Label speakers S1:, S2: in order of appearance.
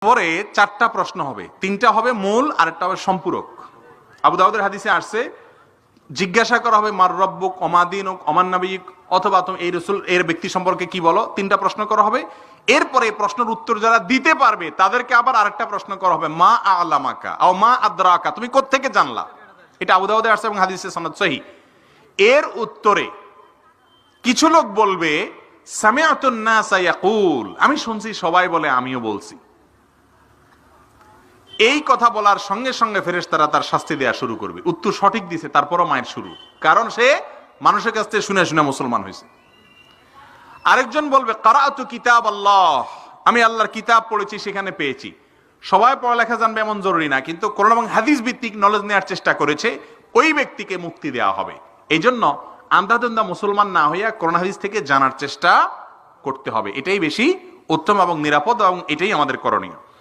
S1: পরে চারটা প্রশ্ন হবে, তিনটা হবে মূল আর একটা হবে সম্পূরক। আবু দাউদের হাদিসে আসছে, জিজ্ঞাসা করা হবে মার রব্বুক ওমা দীনুক ওমান নবিয়ুক, অথবা তুমি এই রাসূল এর ব্যক্তি সম্পর্কে কি বলো। তিনটা প্রশ্ন করা হবে। এরপরে প্রশ্নের উত্তর যারা দিতে পারবে তাদেরকে আবার আরেকটা প্রশ্ন করা হবে, মা আ'লামাকা আও মা আদরাকা, তুমি কোত্থেকে জানলা। এটা আবু দাউদে আসছে এবং হাদিসে সনদ সহিহ। এর উত্তরে কিছু লোক বলবে সামিআতুন নাসা ইয়াকুল, আমি শুনছি সবাই বলে আমিও বলছি। এই কথা বলার সঙ্গে সঙ্গে ফেরেশতারা তার শাস্তি দেয়া শুরু করবে। উত্তর সঠিক দিছে তারপরও মায়ের শুরু, কারণ সে মানুষের কাছ থেকে শুনে শুনে মুসলমান হয়েছে। আরেকজন বলবে কারাআতু কিতাব আল্লাহ, আমি আল্লাহর কিতাব পড়েছি, সেখানে পেয়েছি। সবাই পড়ালেখা জানবে এমন জরুরি না, কিন্তু কোরআন এবং হাদিস ভিত্তিক নলেজ নেওয়ার চেষ্টা করেছে, ওই ব্যক্তিকে মুক্তি দেওয়া হবে। এই জন্য আন্ধাধুন্ধা মুসলমান না হইয়া কোরআন হাদিস থেকে জানার চেষ্টা করতে হবে। এটাই বেশি উত্তম এবং নিরাপদ, এবং এটাই আমাদের করণীয়।